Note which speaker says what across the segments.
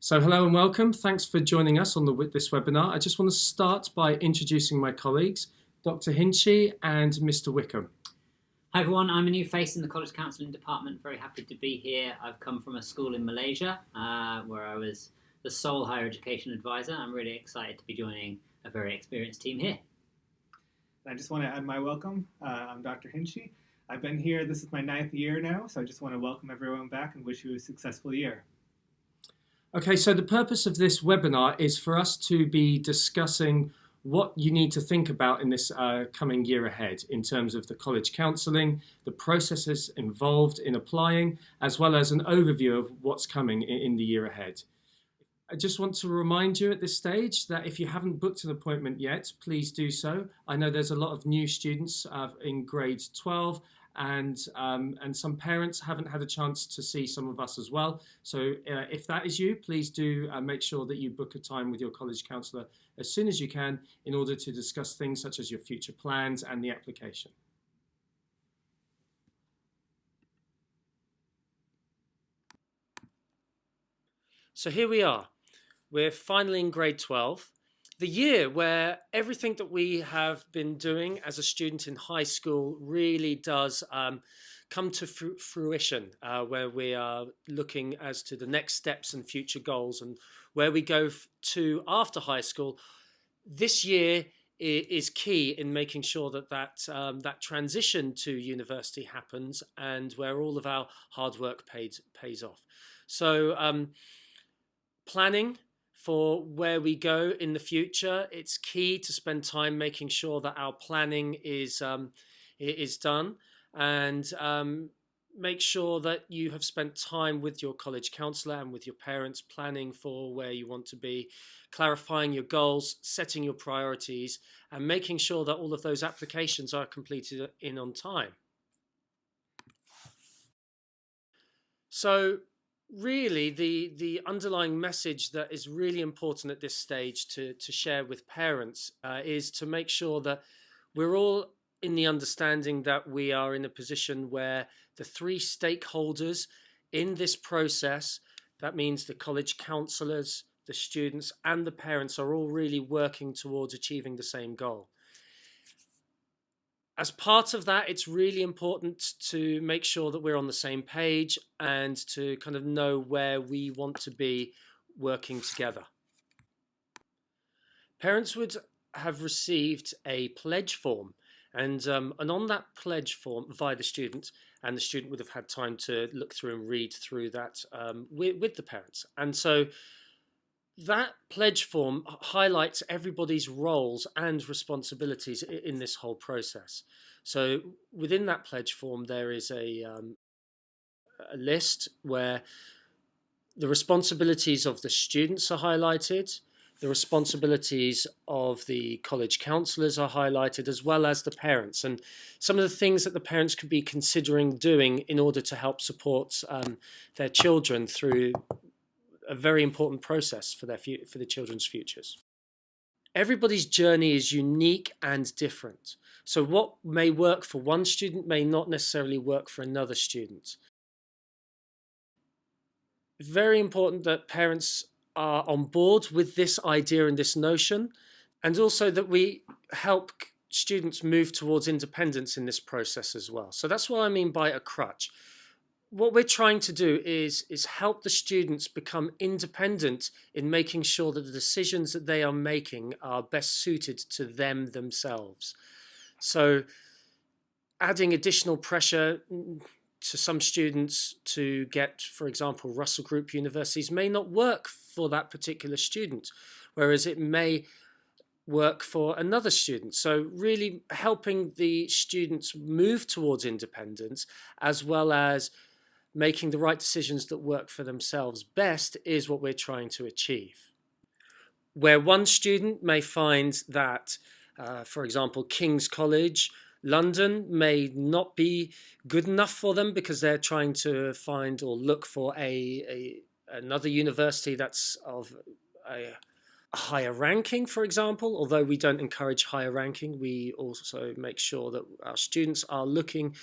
Speaker 1: So hello and welcome. Thanks for joining us on this webinar. I just want to start by introducing my colleagues, Dr. Hinchy and Mr. Wickham.
Speaker 2: Hi everyone, I'm a new face in the College Counselling Department. Very happy to be here. I've come from a school in Malaysia where I was the sole higher education advisor. I'm really excited to be joining a very experienced team here.
Speaker 3: I just want to add my welcome. I'm Dr. Hinchy. I've been here, this is my 9th year now, so I just want to welcome everyone back and wish you a successful year.
Speaker 1: Okay, so the purpose of this webinar is for us to be discussing what you need to think about in this coming year ahead in terms of the college counselling, the processes involved in applying, as well as an overview of what's coming in the year ahead. I just want to remind you at this stage that if you haven't booked an appointment yet, please do so. I know there's a lot of new students in grade 12 and some parents haven't had a chance to see some of us as well. So if that is you, please do make sure that you book a time with your college counsellor as soon as you can in order to discuss things such as your future plans and the application. So here we are. We're finally in grade 12. The year where everything that we have been doing as a student in high school really does come to fruition, where we are looking as to the next steps and future goals and where we go to after high school. This year is key in making sure that transition to university happens and where all of our hard work pays off. So planning for where we go in the future, it's key to spend time making sure that our planning is done and make sure that you have spent time with your college counsellor and with your parents planning for where you want to be, clarifying your goals, setting your priorities, and making sure that all of those applications are completed in on time. So really, the underlying message that is really important at this stage to share with parents is to make sure that we're all in the understanding that we are in a position where the three stakeholders in this process, that means the college counsellors, the students, and the parents, are all really working towards achieving the same goal. As part of that, it's really important to make sure that we're on the same page and to kind of know where we want to be working together. Parents would have received a pledge form, and on that pledge form via the student, and the student would have had time to look through and read through that with the parents. And so that pledge form highlights everybody's roles and responsibilities in this whole process. So within that pledge form, there is a list where the responsibilities of the students are highlighted, the responsibilities of the college counsellors are highlighted, as well as the parents, and some of the things that the parents could be considering doing in order to help support their children through a very important process for the children's futures. Everybody's journey is unique and different. So what may work for one student may not necessarily work for another student. Very important that parents are on board with this idea and this notion, and also that we help students move towards independence in this process as well. So that's what I mean by a crutch. What we're trying to do is help the students become independent in making sure that the decisions that they are making are best suited to them themselves. So adding additional pressure to some students to get, for example, Russell Group universities may not work for that particular student, whereas it may work for another student. So really helping the students move towards independence, as well as making the right decisions that work for themselves best, is what we're trying to achieve. Where one student may find that, for example, King's College London may not be good enough for them because they're trying to find or look for another university that's of a higher ranking, for example. Although we don't encourage higher ranking, we also make sure that our students are looking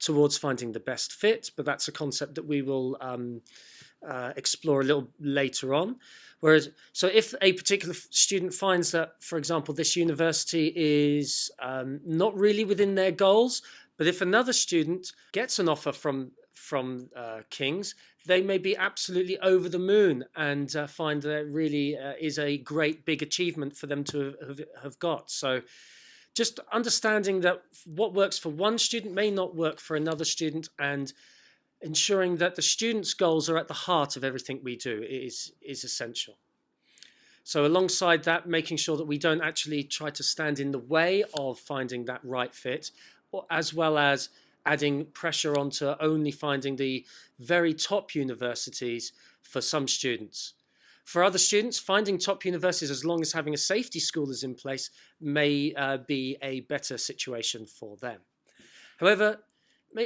Speaker 1: towards finding the best fit, but that's a concept that we will explore a little later on. Whereas, so if a particular student finds that, for example, this university is not really within their goals, but if another student gets an offer from King's, they may be absolutely over the moon and find that it really is a great big achievement for them to have got. So just understanding that what works for one student may not work for another student, and ensuring that the student's goals are at the heart of everything we do is essential. So alongside that, making sure that we don't actually try to stand in the way of finding that right fit, as well as adding pressure onto only finding the very top universities for some students. For other students, finding top universities, as long as having a safety school is in place, may be a better situation for them. However,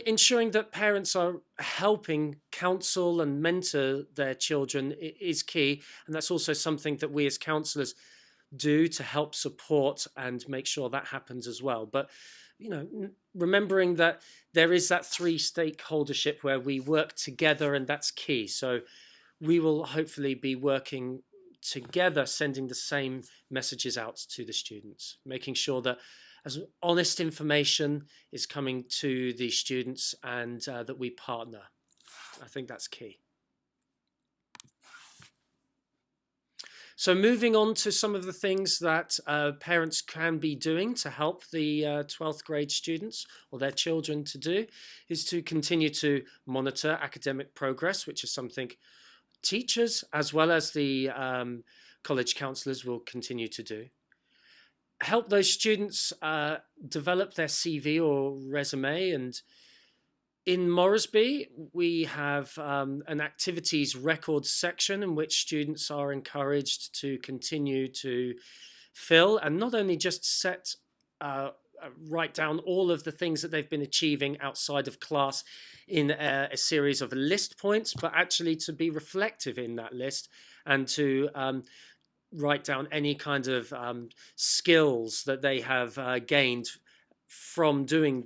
Speaker 1: ensuring that parents are helping counsel and mentor their children is key, and that's also something that we as counsellors do to help support and make sure that happens as well. But remembering that there is that three stakeholdership where we work together, and that's key. So we will hopefully be working together, sending the same messages out to the students, making sure that as honest information is coming to the students, and that we partner. I think that's key. So moving on to some of the things that parents can be doing to help the 12th grade students or their children to do is to continue to monitor academic progress, which is something teachers as well as the college counsellors will continue to do. Help those students develop their CV or resume. And in Moresby, we have an activities records section in which students are encouraged to continue to fill and not only just write down all of the things that they've been achieving outside of class in a series of list points, but actually to be reflective in that list and to write down any kind of skills that they have gained from doing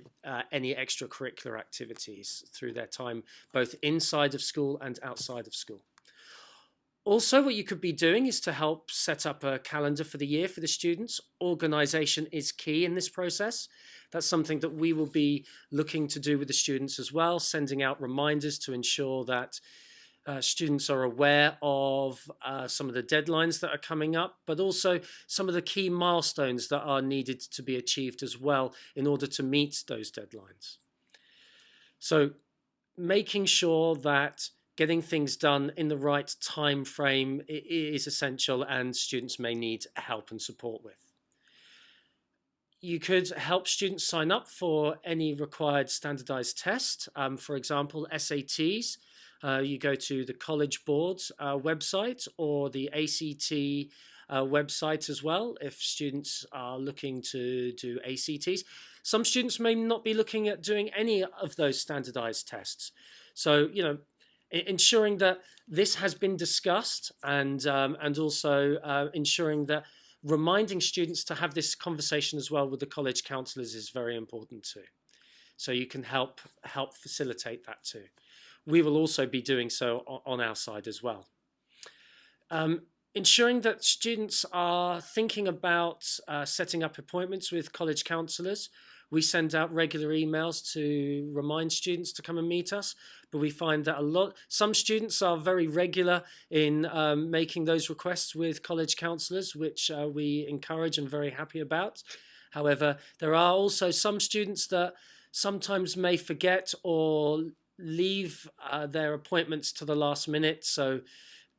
Speaker 1: any extracurricular activities through their time, both inside of school and outside of school. Also, what you could be doing is to help set up a calendar for the year for the students. Organisation is key in this process. That's something that we will be looking to do with the students as well, sending out reminders to ensure that students are aware of some of the deadlines that are coming up, but also some of the key milestones that are needed to be achieved as well in order to meet those deadlines. So making sure that getting things done in the right time frame is essential, and students may need help and support with. You could help students sign up for any required standardized test, for example, SATs. You go to the College Board's website or the ACT website as well if students are looking to do ACTs. Some students may not be looking at doing any of those standardized tests. So, ensuring that this has been discussed, and also ensuring that reminding students to have this conversation as well with the college counsellors is very important too. So you can help facilitate that too. We will also be doing so on our side as well. Ensuring that students are thinking about setting up appointments with college counsellors. We send out regular emails to remind students to come and meet us, but we find that some students are very regular in making those requests with college counsellors, which we encourage and very happy about. However, there are also some students that sometimes may forget or leave their appointments to the last minute. So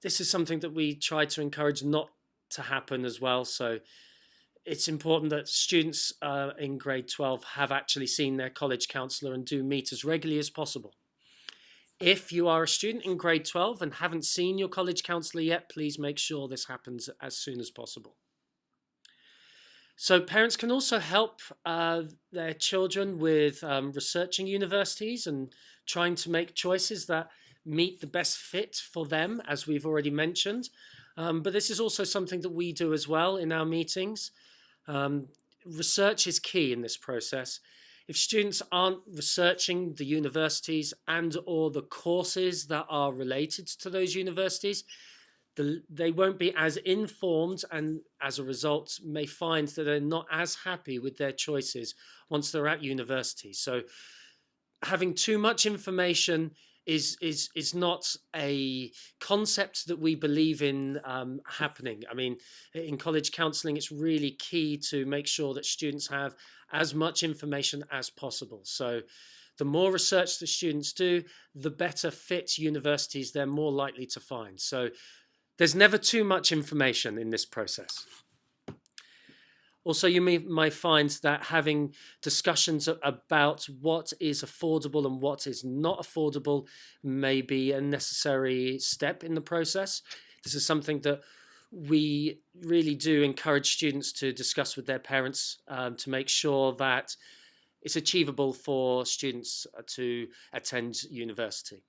Speaker 1: this is something that we try to encourage not to happen as well. So it's important that students in grade 12 have actually seen their college counsellor and do meet as regularly as possible. If you are a student in grade 12 and haven't seen your college counsellor yet, please make sure this happens as soon as possible. So parents can also help their children with researching universities and trying to make choices that meet the best fit for them, as we've already mentioned. But this is also something that we do as well in our meetings. Research is key in this process. If students aren't researching the universities and or the courses that are related to those universities, they won't be as informed, and as a result may find that they're not as happy with their choices once they're at university. So having too much information is not a concept that we believe in happening. I mean, in college counselling, it's really key to make sure that students have as much information as possible. So the more research the students do, the better fit universities they're more likely to find. So there's never too much information in this process. Also, you might find that having discussions about what is affordable and what is not affordable may be a necessary step in the process. This is something that we really do encourage students to discuss with their parents to make sure that it's achievable for students to attend university.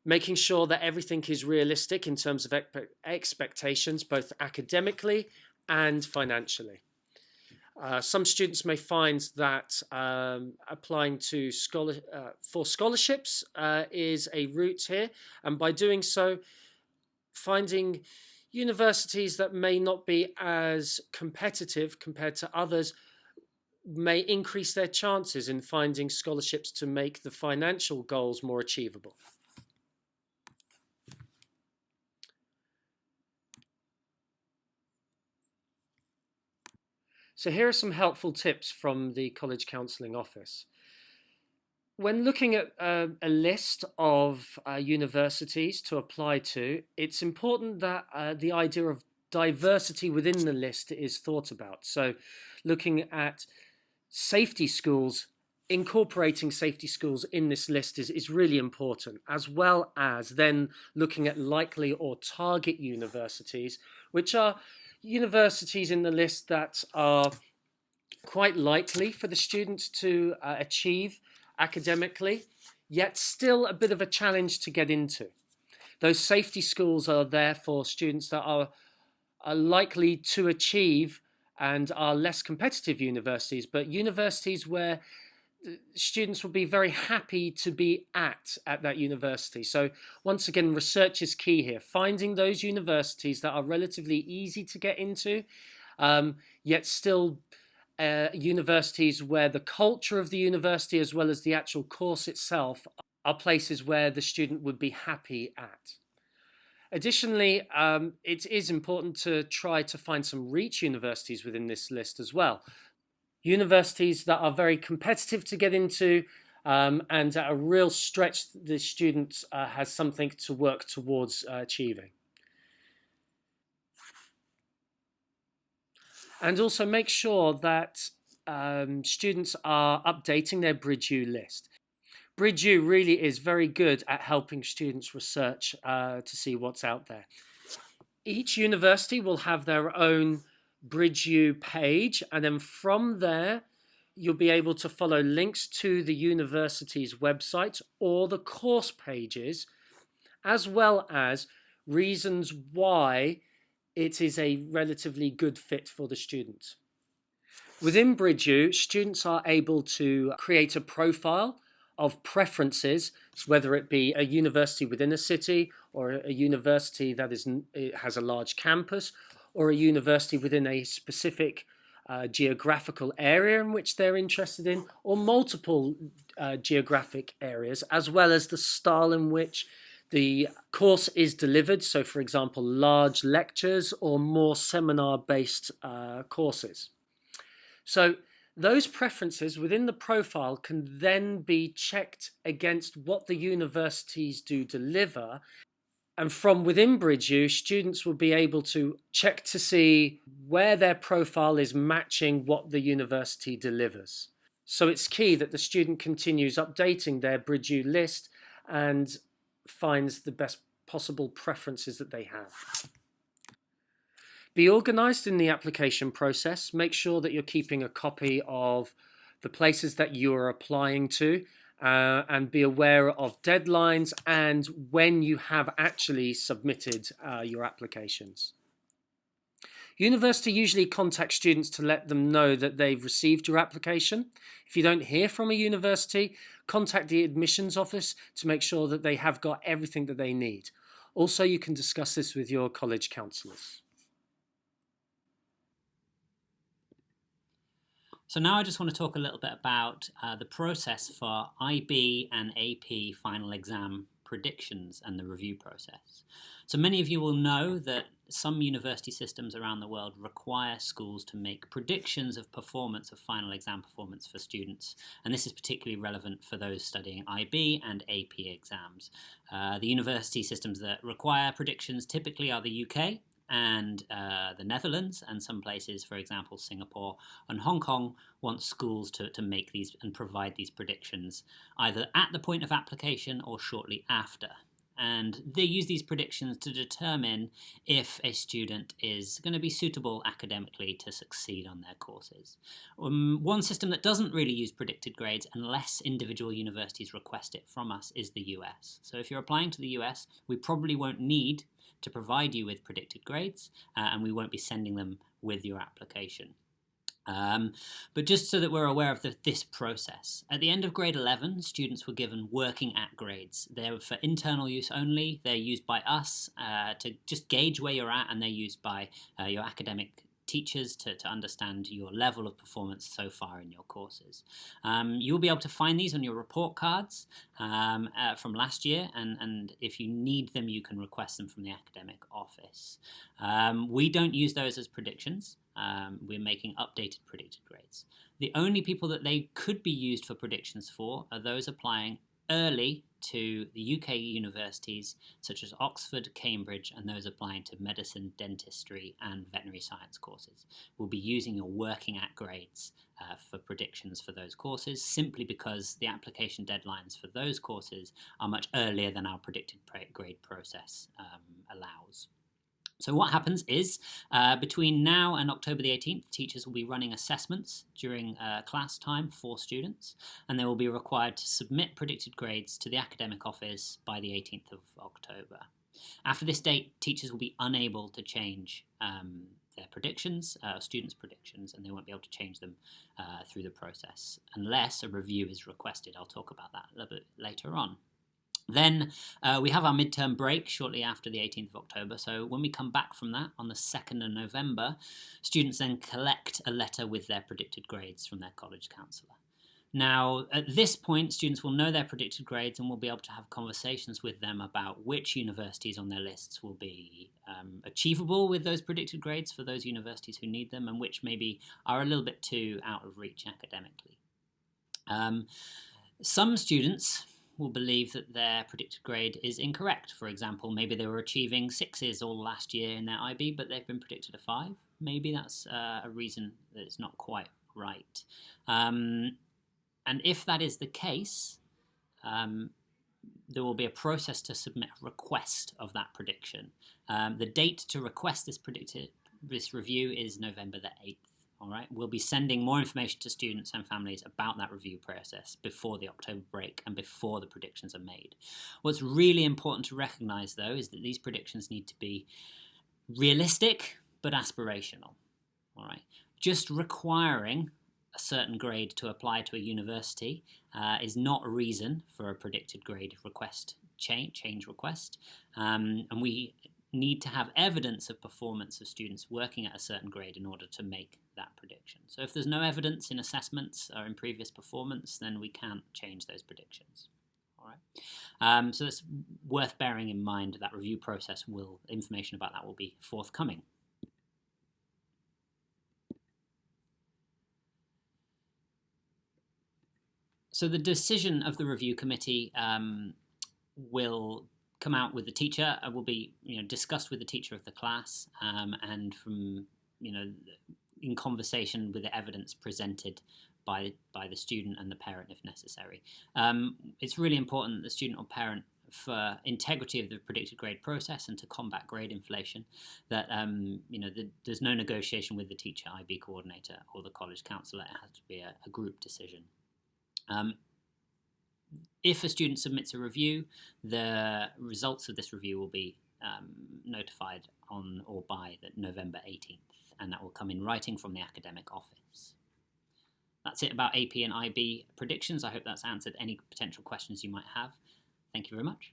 Speaker 1: Making sure that everything is realistic in terms of expectations, both academically and financially. Some students may find that applying to for scholarships is a route here, and by doing so, finding universities that may not be as competitive compared to others may increase their chances in finding scholarships to make the financial goals more achievable. So here are some helpful tips from the College Counselling Office. When looking at a list of universities to apply to, it's important that the idea of diversity within the list is thought about. So looking at safety schools, incorporating safety schools in this list is really important, as well as then looking at likely or target universities, which are universities in the list that are quite likely for the students to achieve academically, yet still a bit of a challenge to get into. Those safety schools are there for students that are likely to achieve and are less competitive universities, but universities where students will be very happy to be at that university. So once again, research is key here. Finding those universities that are relatively easy to get into, yet still universities where the culture of the university as well as the actual course itself are places where the student would be happy at. Additionally, it is important to try to find some reach universities within this list as well. Universities that are very competitive to get into and at a real stretch the student has something to work towards achieving. And also make sure that students are updating their BridgeU list. BridgeU really is very good at helping students research to see what's out there. Each university will have their own BridgeU page, and then from there you'll be able to follow links to the university's website or the course pages, as well as reasons why it is a relatively good fit for the student. Within BridgeU, students are able to create a profile of preferences, whether it be a university within a city or a university that has a large campus, or a university within a specific geographical area in which they're interested in, or multiple geographic areas, as well as the style in which the course is delivered. So, for example, large lectures or more seminar-based courses. So those preferences within the profile can then be checked against what the universities do deliver. And from within BridgeU, students will be able to check to see where their profile is matching what the university delivers. So it's key that the student continues updating their BridgeU list and finds the best possible preferences that they have. Be organised in the application process. Make sure that you're keeping a copy of the places that you are applying to, and be aware of deadlines and when you have actually submitted your applications. University usually contacts students to let them know that they've received your application. If you don't hear from a university, contact the admissions office to make sure that they have got everything that they need. Also, you can discuss this with your college counsellors.
Speaker 2: So now I just want to talk a little bit about the process for IB and AP final exam predictions and the review process. So many of you will know that some university systems around the world require schools to make predictions of performance, of final exam performance for students, and this is particularly relevant for those studying IB and AP exams. The university systems that require predictions typically are the UK and the Netherlands, and some places, for example, Singapore and Hong Kong, want schools to make these and provide these predictions either at the point of application or shortly after. And they use these predictions to determine if a student is going to be suitable academically to succeed on their courses. One system that doesn't really use predicted grades unless individual universities request it from us is the US. So if you're applying to the US, we probably won't need to provide you with predicted grades, and we won't be sending them with your application. But just so that we're aware of this process, at the end of grade 11, students were given working at grades. They're for internal use only. They're used by us to just gauge where you're at, and they're used by your academic teachers to understand your level of performance so far in your courses. You'll be able to find these on your report cards from last year, and if you need them, you can request them from the academic office. We don't use those as predictions. We're making updated predicted grades. The only people that they could be used for predictions for are those applying early to the UK universities such as Oxford, Cambridge, and those applying to medicine, dentistry, and veterinary science courses. We'll be using your working at grades for predictions for those courses, simply because the application deadlines for those courses are much earlier than our predicted grade process allows. So what happens is, between now and October the 18th, teachers will be running assessments during class time for students, and they will be required to submit predicted grades to the academic office by the 18th of October. After this date, teachers will be unable to change their predictions, students' predictions, and they won't be able to change them through the process unless a review is requested. I'll talk about that a little bit later on. Then we have our midterm break shortly after the 18th of October. So when we come back from that on the 2nd of November, students then collect a letter with their predicted grades from their college counsellor. Now, at this point, students will know their predicted grades and will be able to have conversations with them about which universities on their lists will be achievable with those predicted grades for those universities who need them, and which maybe are a little bit too out of reach academically. Some students will believe that their predicted grade is incorrect. For example, maybe they were achieving 6s all last year in their IB, but they've been predicted a 5. Maybe that's a reason that it's not quite right. And if that is the case, there will be a process to submit a request of that prediction. The date to request this review is November the 8th. All right, we'll be sending more information to students and families about that review process before the October break and before the predictions are made. What's really important to recognise, though, is that these predictions need to be realistic but aspirational. All right, just requiring a certain grade to apply to a university is not a reason for a predicted grade request change request, and we need to have evidence of performance of students working at a certain grade in order to make that prediction. So if there's no evidence in assessments or in previous performance, then we can't change those predictions. All right. So it's worth bearing in mind that review process information about that will be forthcoming. So the decision of the review committee will come out with the teacher, will be discussed with the teacher of the class, and from in conversation with the evidence presented by the student and the parent if necessary. It's really important that the student or parent, for integrity of the predicted grade process and to combat grade inflation, that there's no negotiation with the teacher, IB coordinator, or the college counsellor. It has to be a group decision. If a student submits a review, the results of this review will be notified on or by the November 18th. and that will come in writing from the academic office. That's it about AP and IB predictions. I hope that's answered any potential questions you might have. Thank you very much.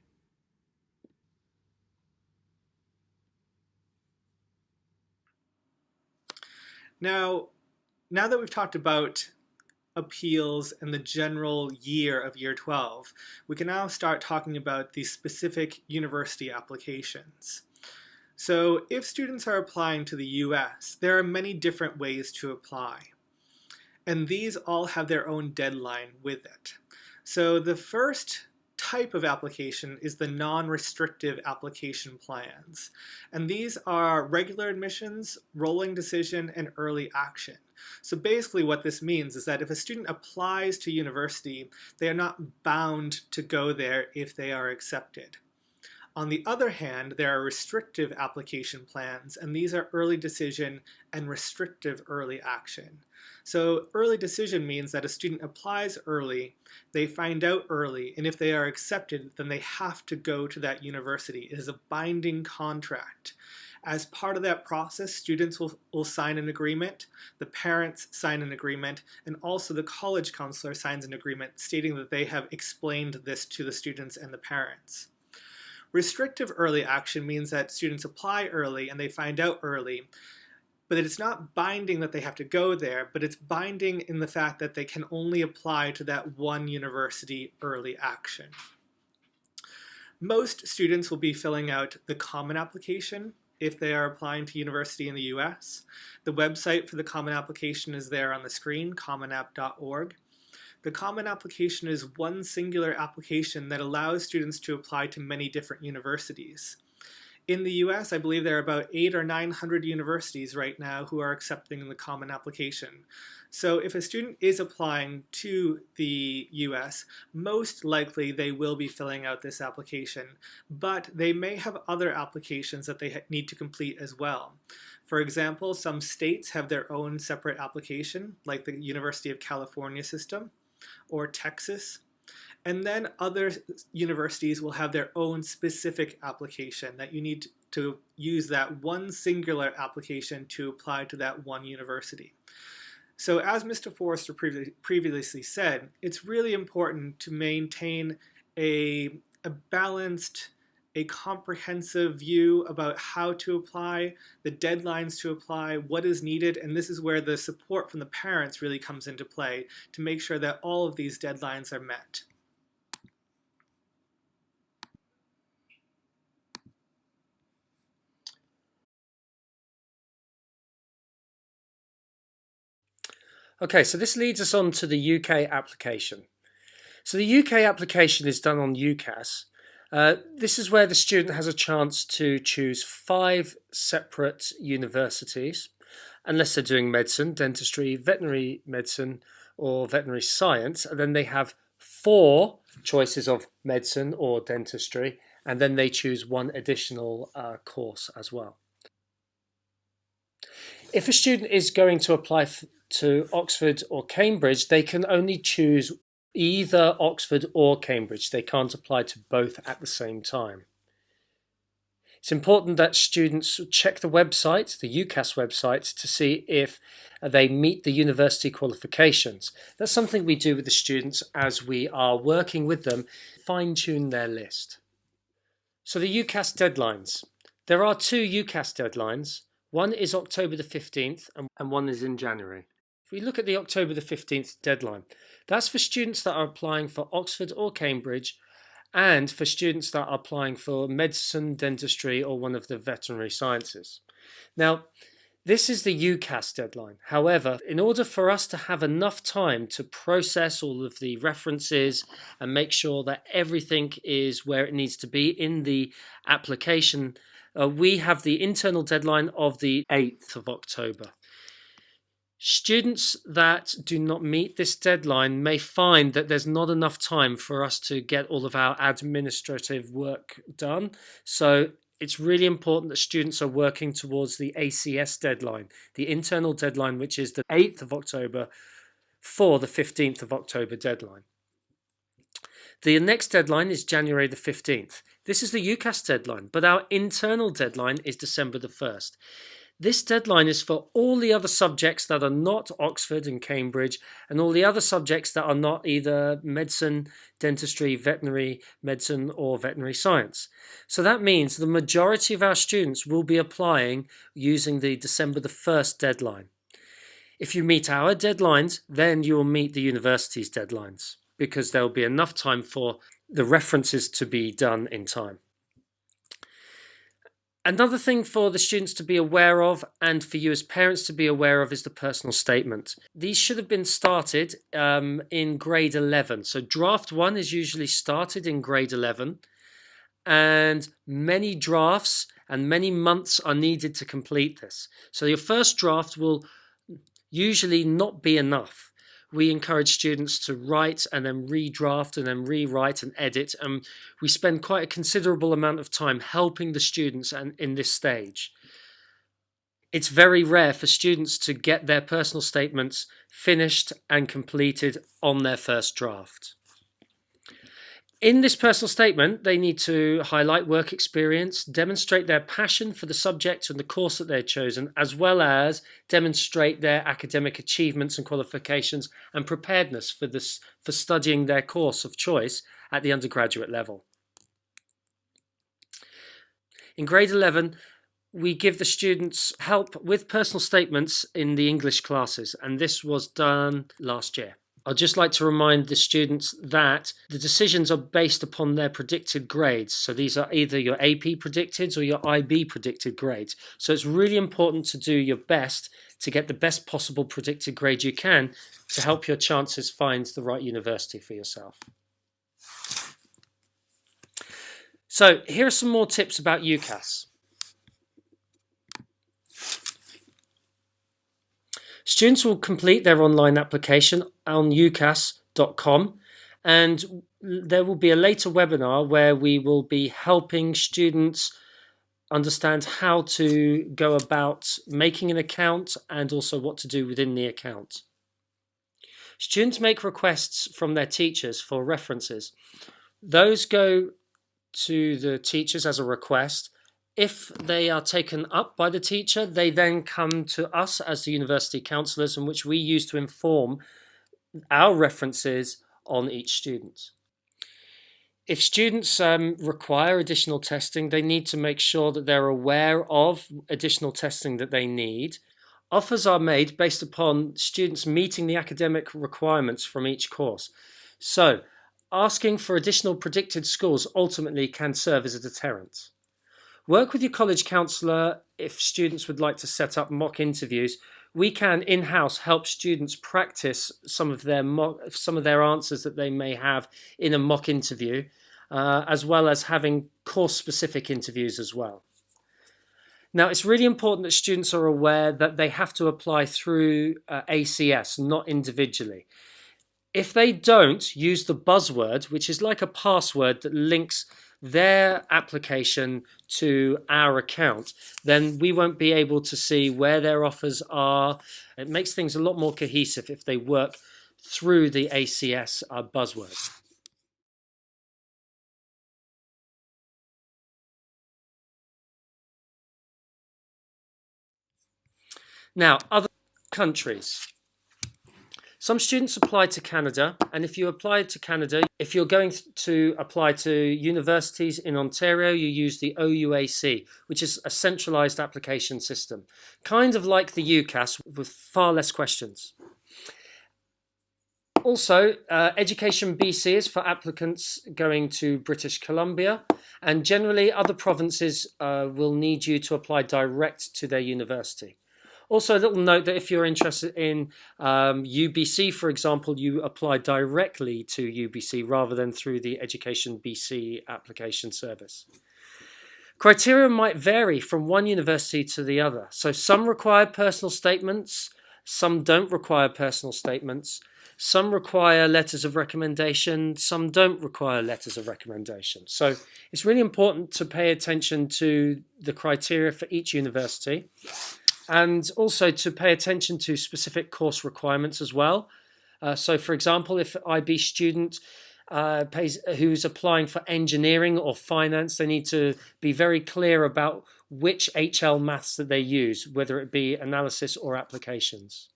Speaker 3: Now that we've talked about appeals and the general year of year 12, we can now start talking about the specific university applications. So if students are applying to the US, there are many different ways to apply. And these all have their own deadline with it. So the first type of application is the non-restrictive application plans. And these are regular admissions, rolling decision, and early action. So basically what this means is that if a student applies to university, they are not bound to go there if they are accepted. On the other hand, there are restrictive application plans, and these are early decision and restrictive early action. So early decision means that a student applies early, they find out early, and if they are accepted, then they have to go to that university. It is a binding contract. As part of that process, students will sign an agreement, the parents sign an agreement, and also the college counselor signs an agreement stating that they have explained this to the students and the parents. Restrictive early action means that students apply early and they find out early, but it's not binding that they have to go there, but it's binding in the fact that they can only apply to that one university early action. Most students will be filling out the common application if they are applying to university in the US. The website for the common application is there on the screen, commonapp.org. The common application is one singular application that allows students to apply to many different universities. In the US, I believe there are about 800 or 900 universities right now who are accepting the common application. So if a student is applying to the US, most likely they will be filling out this application, but they may have other applications that they need to complete as well. For example, some states have their own separate application, like the University of California system or Texas. And then other universities will have their own specific application that you need to use that one singular application to apply to that one university. So as Mr. Forrester previously said, it's really important to maintain a balanced, a comprehensive view about how to apply, the deadlines to apply, what is needed, and this is where the support from the parents really comes into play to make sure that all of these deadlines are met.
Speaker 1: Okay, so this leads us on to the UK application. So the UK application is done on UCAS. This is where the student has a chance to choose 5 separate universities, unless they're doing medicine, dentistry, veterinary medicine, or veterinary science, and then they have 4 choices of medicine or dentistry, and then they choose 1 additional course as well. If a student is going to apply to Oxford or Cambridge, they can only choose either Oxford or Cambridge. They can't apply to both at the same time. It's important that students check the website, the UCAS website, to see if they meet the university qualifications. That's something we do with the students as we are working with them, fine-tune their list. So the UCAS deadlines. There are 2 UCAS deadlines. One is October the 15th and one is in January. If we look at the October the 15th deadline, that's for students that are applying for Oxford or Cambridge and for students that are applying for medicine, dentistry, or one of the veterinary sciences. Now, this is the UCAS deadline. However, in order for us to have enough time to process all of the references and make sure that everything is where it needs to be in the application, we have the internal deadline of the 8th of October. Students that do not meet this deadline may find that there's not enough time for us to get all of our administrative work done. So it's really important that students are working towards the ACS deadline, the internal deadline, which is the 8th of October for the 15th of October deadline. The next deadline is January the 15th. This is the UCAS deadline, but our internal deadline is December the 1st. This deadline is for all the other subjects that are not Oxford and Cambridge, and all the other subjects that are not either medicine, dentistry, veterinary medicine, or veterinary science. So that means the majority of our students will be applying using the December the 1st deadline. If you meet our deadlines, then you will meet the university's deadlines, because there will be enough time for the references to be done in time. Another thing for the students to be aware of, and for you as parents to be aware of, is the personal statement. These should have been started in grade 11. So draft 1 is usually started in grade 11, and many drafts and many months are needed to complete this. So your first draft will usually not be enough. We encourage students to write and then redraft and then rewrite and edit, and we spend quite a considerable amount of time helping the students in this stage. It's very rare for students to get their personal statements finished and completed on their first draft. In this personal statement, they need to highlight work experience, demonstrate their passion for the subject and the course that they've chosen, as well as demonstrate their academic achievements and qualifications and preparedness for studying their course of choice at the undergraduate level. In grade 11, we give the students help with personal statements in the English classes, and this was done last year. I'd just like to remind the students that the decisions are based upon their predicted grades. So these are either your AP predicted or your IB predicted grades. So it's really important to do your best to get the best possible predicted grade you can to help your chances find the right university for yourself. So here are some more tips about UCAS. Students will complete their online application on ucas.com, and there will be a later webinar where we will be helping students understand how to go about making an account and also what to do within the account. Students make requests from their teachers for references. Those go to the teachers as a request. If they are taken up by the teacher, they then come to us as the university counsellors, in which we use to inform our references on each student. If students require additional testing, they need to make sure that they're aware of additional testing that they need. Offers are made based upon students meeting the academic requirements from each course. So, asking for additional predicted scores ultimately can serve as a deterrent. Work with your college counsellor if students would like to set up mock interviews. We can in-house help students practice some of their answers that they may have in a mock interview, as well as having course-specific interviews as well. Now, it's really important that students are aware that they have to apply through ACS, not individually. If they don't use the buzzword, which is like a password that links their application to our account, then we won't be able to see where their offers are. It makes things a lot more cohesive if they work through the ACS buzzword. Now, other countries. Some students apply to Canada, and if you apply to Canada, if you're going to apply to universities in Ontario, you use the OUAC, which is a centralised application system, kind of like the UCAS with far less questions. Also, Education BC is for applicants going to British Columbia, and generally other provinces will need you to apply direct to their university. Also, a little note that if you're interested in UBC, for example, you apply directly to UBC rather than through the Education BC application service. Criteria might vary from one university to the other. So some require personal statements, some don't require personal statements, some require letters of recommendation, some don't require letters of recommendation. So it's really important to pay attention to the criteria for each university, and also to pay attention to specific course requirements as well. So for example, if IB student who's applying for engineering or finance, they need to be very clear about which HL maths that they use, whether it be analysis or applications.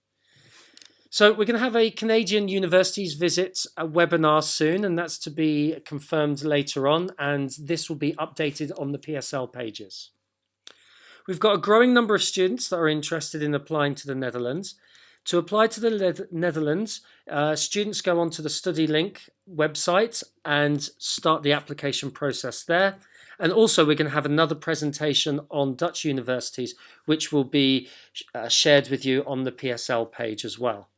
Speaker 1: So we're going to have a Canadian Universities Visit webinar soon, and that's to be confirmed later on, and this will be updated on the PSL pages. We've got a growing number of students that are interested in applying to the Netherlands. To apply to the Netherlands, students go onto the StudyLink website and start the application process there. And also we're going to have another presentation on Dutch universities, which will be shared with you on the PSL page as well.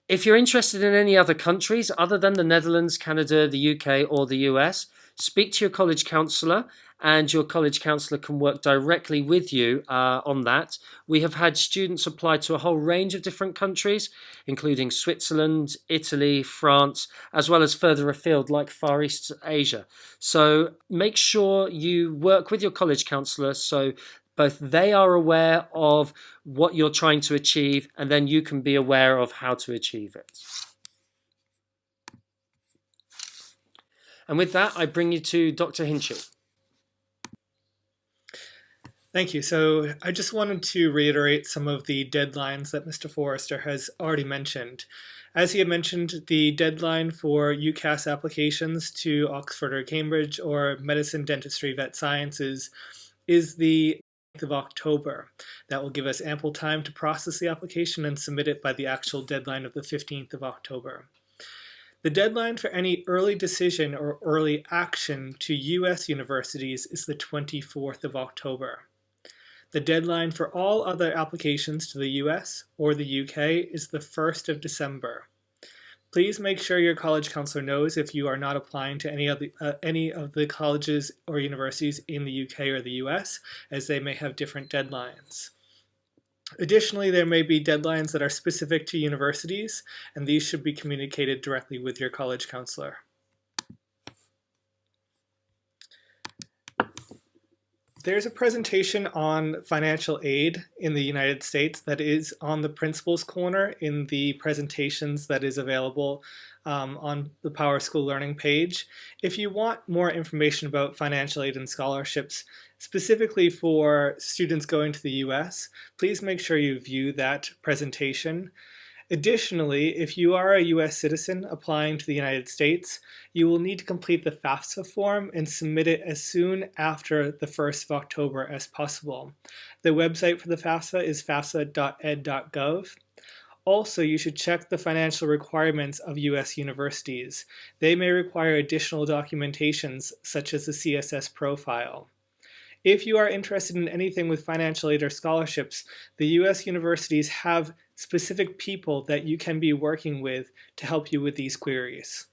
Speaker 1: If you're interested in any other countries other than the Netherlands, Canada, the UK or the US, speak to your college counsellor, and your college counsellor can work directly with you on that. We have had students apply to a whole range of different countries, including Switzerland, Italy, France, as well as further afield like Far East Asia. So make sure you work with your college counsellor so both they are aware of what you're trying to achieve, and then you can be aware of how to achieve it. And with that, I bring you to Dr. Hinchell.
Speaker 3: Thank you. So I just wanted to reiterate some of the deadlines that Mr. Forrester has already mentioned. As he had mentioned, the deadline for UCAS applications to Oxford or Cambridge or medicine, dentistry, vet sciences is the 8th of October. That will give us ample time to process the application and submit it by the actual deadline of the 15th of October. The deadline for any early decision or early action to US universities is the 24th of October. The deadline for all other applications to the US or the UK is the 1st of December. Please make sure your college counselor knows if you are not applying to any of the colleges or universities in the UK or the US, as they may have different deadlines. Additionally, there may be deadlines that are specific to universities, and these should be communicated directly with your college counselor. There's a presentation on financial aid in the United States that is on the Principals Corner in the presentations that is available on the Power School Learning page. If you want more information about financial aid and scholarships, specifically for students going to the US, please make sure you view that presentation. Additionally, if you are a US citizen applying to the United States, you will need to complete the FAFSA form and submit it as soon after the 1st of October as possible. The website for the FAFSA is fafsa.ed.gov. Also, you should check the financial requirements of US universities. They may require additional documentations such as the CSS profile. If you are interested in anything with financial aid or scholarships, the US universities have specific people that you can be working with to help you with these queries.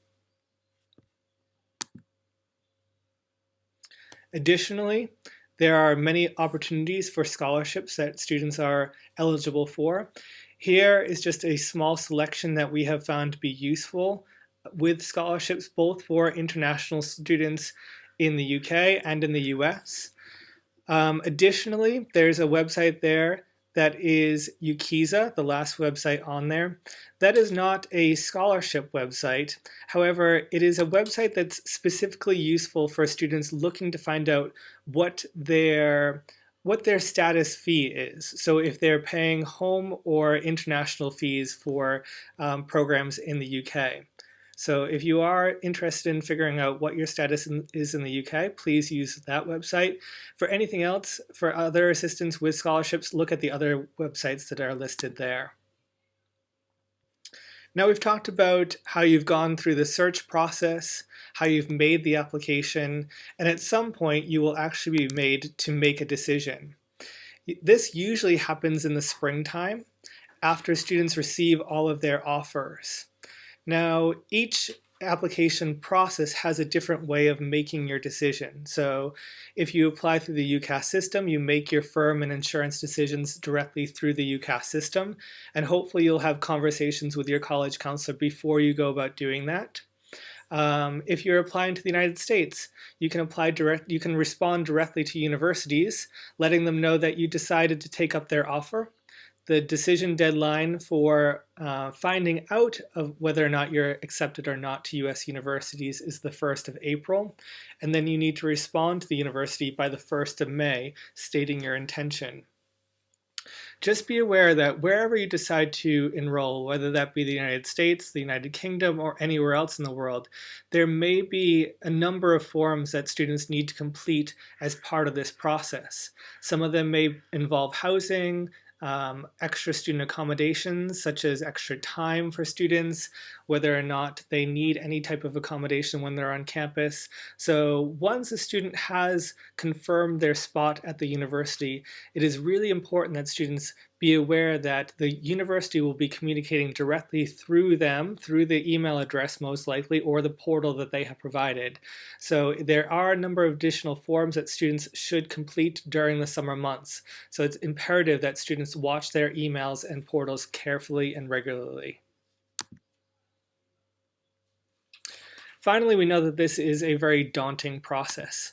Speaker 3: Additionally, there are many opportunities for scholarships that students are eligible for. Here is just a small selection that we have found to be useful with scholarships, both for international students in the UK and in the US. Additionally, there's a website there that is UCAS, the last website on there. That is not a scholarship website. However, it is a website that's specifically useful for students looking to find out what their status fee is. So if they're paying home or international fees for programs in the UK. So if you are interested in figuring out what your status is in the UK, please use that website. For anything else, for other assistance with scholarships, look at the other websites that are listed there. Now we've talked about how you've gone through the search process, how you've made the application, and at some point you will actually be made to make a decision. This usually happens in the springtime after students receive all of their offers. Now, each application process has a different way of making your decision. So if you apply through the UCAS system, you make your firm and insurance decisions directly through the UCAS system, and hopefully you'll have conversations with your college counselor before you go about doing that. If you're applying to the United States, you can respond directly to universities, letting them know that you decided to take up their offer. The decision deadline for finding out of whether or not you're accepted or not to US universities is the 1st of April, and then you need to respond to the university by the 1st of May, stating your intention. Just be aware that wherever you decide to enroll, whether that be the United States, the United Kingdom, or anywhere else in the world, there may be a number of forms that students need to complete as part of this process. Some of them may involve housing, extra student accommodations, such as extra time for students, whether or not they need any type of accommodation when they're on campus. So once a student has confirmed their spot at the university, it is really important that students be aware that the university will be communicating directly through them, through the email address most likely, or the portal that they have provided. So there are a number of additional forms that students should complete during the summer months. So it's imperative that students watch their emails and portals carefully and regularly. Finally, we know that this is a very daunting process.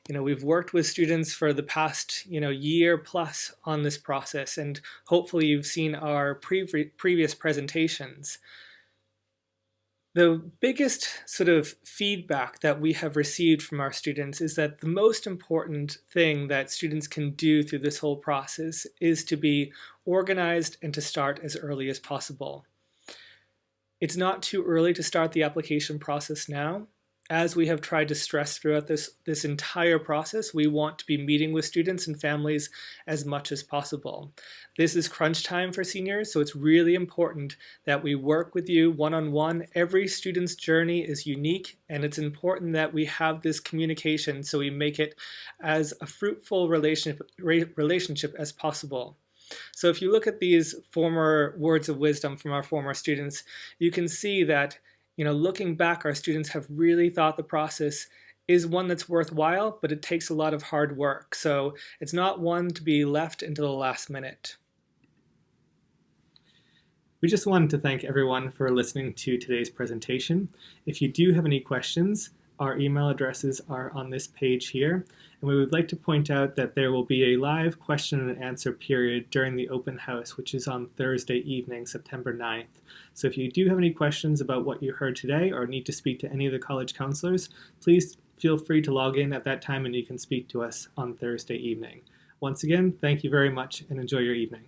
Speaker 3: We've worked with students for the past, year plus on this process, and hopefully you've seen our previous presentations. The biggest sort of feedback that we have received from our students is that the most important thing that students can do through this whole process is to be organized and to start as early as possible. It's not too early to start the application process now. As we have tried to stress throughout this entire process, we want to be meeting with students and families as much as possible. This is crunch time for seniors, so it's really important that we work with you one-on-one. Every student's journey is unique, and it's important that we have this communication so we make it as a fruitful relationship as possible. So if you look at these former words of wisdom from our former students, you can see that looking back, our students have really thought the process is one that's worthwhile, but it takes a lot of hard work. So it's not one to be left until the last minute. We just wanted to thank everyone for listening to today's presentation. If you do have any questions, our email addresses are on this page here. And we would like to point out that there will be a live question and answer period during the open house, which is on Thursday evening, September 9th. So if you do have any questions about what you heard today or need to speak to any of the college counselors, please feel free to log in at that time and you can speak to us on Thursday evening. Once again, thank you very much and enjoy your evening.